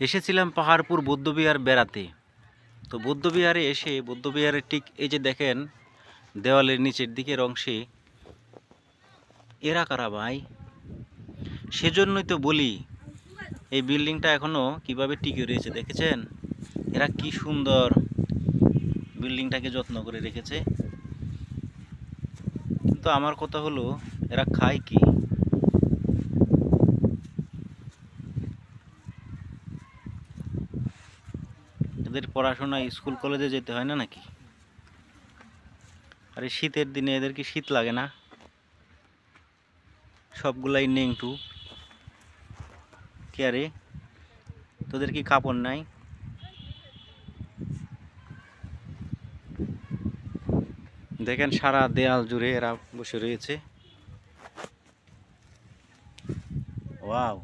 এসেছিলাম পাহাড়পুর বৌদ্ধবিহার বেড়াতে। তো বৌদ্ধবিহারে এসে বৌদ্ধবিহারের ঠিক এই যে দেখেন দেওয়ালের নিচের দিকের অংশে এরা কারা ভাই? সেজন্যই তো বলি এই বিল্ডিংটা এখনো কিভাবে টিকে রয়েছে দেখেছেন? এরা কি সুন্দর বিল্ডিংটাকে যত্ন করে রেখেছে। কিন্তু আমার কথা হলো এরা খায় কি? এদের পড়াশোনা স্কুল কলেজে যেতে হয় না নাকি? আর এই শীতের দিনে এদের কি শীত লাগে না? সবগুলাই নেংটু। কে আরে তোদের কি কাপড় নাই? দেখেন সারা দেয়াল জুড়ে এরা বসে রয়েছে। ওয়াও।